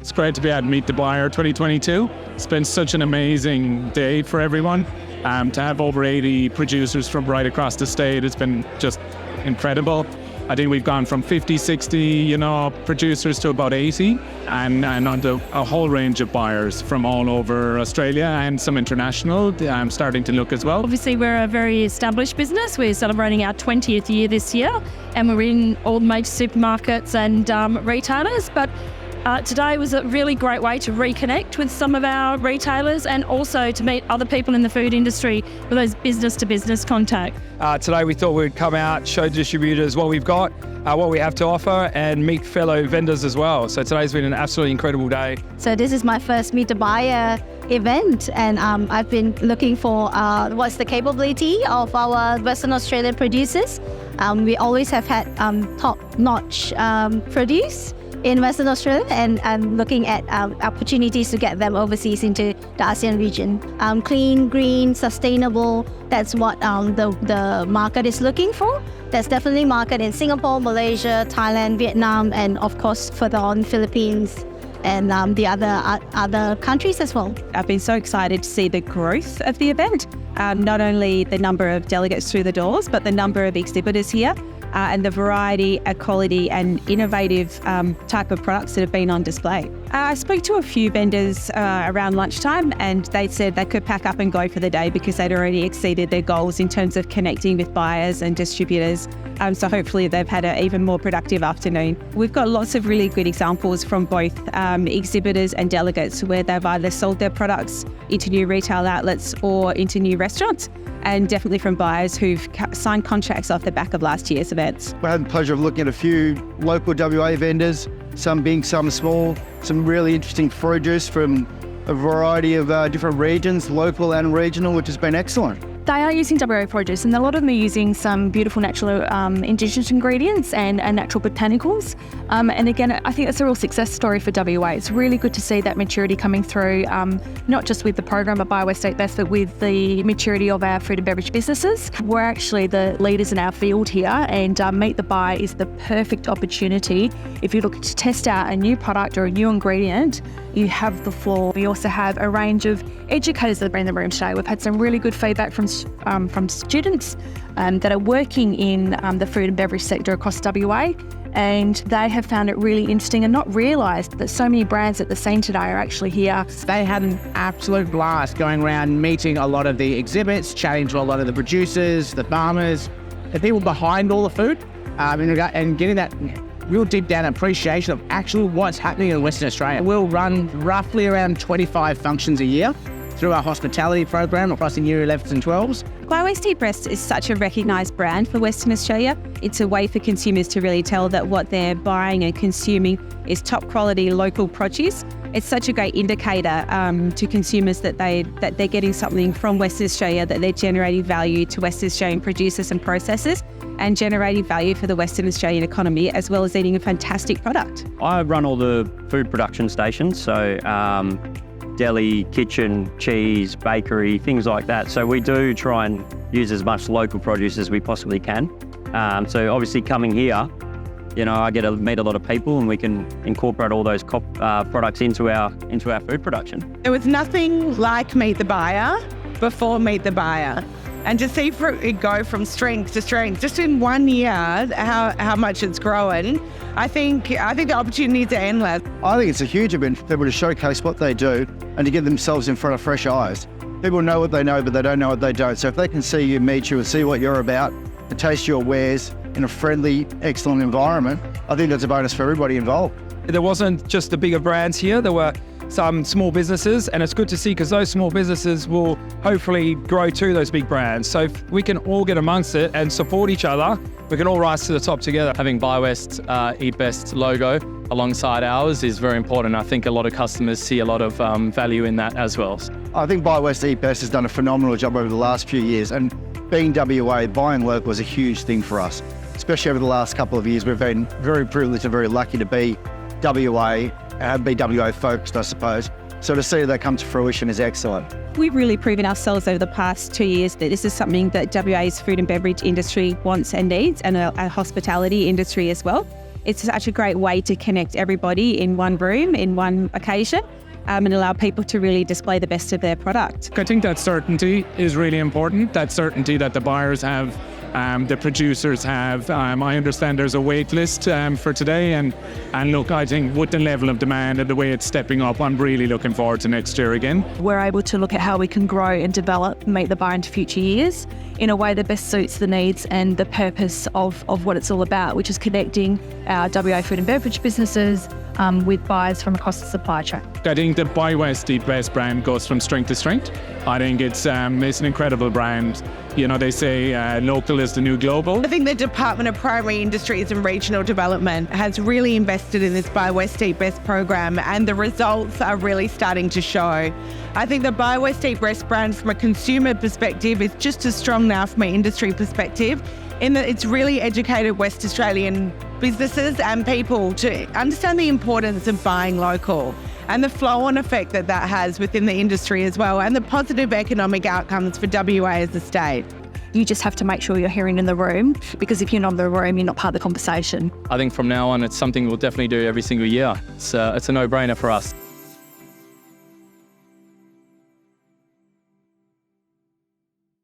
It's great to be at Meet the Buyer 2022. It's been such an amazing day for everyone. To have over 80 producers from right across the state, it's been just incredible. I think we've gone from 50, 60, producers to about 80 and onto a whole range of buyers from all over Australia and some international starting to look as well. Obviously, we're a very established business. We're celebrating our 20th year this year and we're in all the major supermarkets and retailers. But today was a really great way to reconnect with some of our retailers and also to meet other people in the food industry with those business-to-business contact. Today we thought we'd come out, show distributors what we've got, what we have to offer, and meet fellow vendors as well. So today's been an absolutely incredible day. So this is my first Meet the Buyer event, and I've been looking for what's the capability of our Western Australian producers. We always have had top-notch produce in Western Australia and looking at opportunities to get them overseas into the ASEAN region. Clean, green, sustainable, that's what the market is looking for. There's definitely market in Singapore, Malaysia, Thailand, Vietnam, and of course further on Philippines and the other countries as well. I've been so excited to see the growth of the event, not only the number of delegates through the doors, but the number of exhibitors here. And the variety, quality and innovative type of products that have been on display. I spoke to a few vendors around lunchtime and they said they could pack up and go for the day because they'd already exceeded their goals in terms of connecting with buyers and distributors. So hopefully they've had an even more productive afternoon. We've got lots of really good examples from both exhibitors and delegates where they've either sold their products into new retail outlets or into new restaurants, and definitely from buyers who've signed contracts off the back of last year's events. We had the pleasure of looking at a few local WA vendors, some big, some small, some really interesting produce from a variety of different regions, local and regional, which has been excellent. They are using WA produce and a lot of them are using some beautiful natural indigenous ingredients and natural botanicals. And again, I think it's a real success story for WA. It's really good to see that maturity coming through, not just with the program at BioWest State Best, but with the maturity of our food and beverage businesses. We're actually the leaders in our field here, and Meet the Buyer is the perfect opportunity. If you're looking to test out a new product or a new ingredient, you have the floor. We also have a range of educators that are in the room today. We've had some really good feedback from students that are working in the food and beverage sector across WA, and they have found it really interesting and not realised that so many brands at the scene today are actually here. They had an absolute blast going around meeting a lot of the exhibits, chatting to a lot of the producers, the farmers, the people behind all the food, and getting that real deep down appreciation of actually what's happening in Western Australia. We'll run roughly around 25 functions a year through our hospitality program across in year 11s and 12s. BioWest State Best is such a recognised brand for Western Australia. It's a way for consumers to really tell that what they're buying and consuming is top quality local produce. It's such a great indicator to consumers that they're getting something from Western Australia, that they're generating value to Western Australian producers and processors, and generating value for the Western Australian economy, as well as eating a fantastic product. I run all the food production stations, so deli, kitchen, cheese, bakery, things like that. So we do try and use as much local produce as we possibly can. So obviously coming here, I get to meet a lot of people and we can incorporate all those products into our food production. There was nothing like Meet the Buyer before Meet the Buyer. And to see it go from strength to strength, just in 1 year, how much it's grown, I think the opportunities are endless. I think it's a huge event for people to showcase what they do and to get themselves in front of fresh eyes. People know what they know, but they don't know what they don't. So if they can see you, meet you, and see what you're about, and taste your wares in a friendly, excellent environment, I think that's a bonus for everybody involved. There wasn't just the bigger brands here, there were some small businesses, and it's good to see because those small businesses will hopefully grow to those big brands. So if we can all get amongst it and support each other, we can all rise to the top together. Having BioWest Eat Best logo alongside ours is very important. I think a lot of customers see a lot of value in that as well. I think BioWest Eat Best has done a phenomenal job over the last few years, and being WA, buying local was a huge thing for us, especially over the last couple of years. We've been very privileged and very lucky to be WA, be WA focused, I suppose. So to see that come to fruition is excellent. We've really proven ourselves over the past 2 years that this is something that WA's food and beverage industry wants and needs, and a hospitality industry as well. it's such a great way to connect everybody in one room, in one occasion, and allow people to really display the best of their product. I think that certainty is really important, that certainty that the buyers have, the producers have. I understand there's a wait list for today, and look, I think with the level of demand and the way it's stepping up, I'm really looking forward to next year again. We're able to look at how we can grow and develop, make the bar into future years in a way that best suits the needs and the purpose of what it's all about, which is connecting our WA food and beverage businesses with buyers from across the supply chain. I think the Buy West Eat Best brand goes from strength to strength. I think it's an incredible brand. You know, they say local is the new global. I think the Department of Primary Industries and Regional Development has really invested in this Buy West Eat Best program, and the results are really starting to show. I think the Buy West Eat Best brand from a consumer perspective is just as strong now from an industry perspective, in that it's really educated West Australian businesses and people to understand the importance of buying local and the flow-on effect that has within the industry as well, and the positive economic outcomes for WA as a state. You just have to make sure you're hearing in the room, because if you're not in the room, you're not part of the conversation. I think from now on, it's something we'll definitely do every single year. It's a no-brainer for us.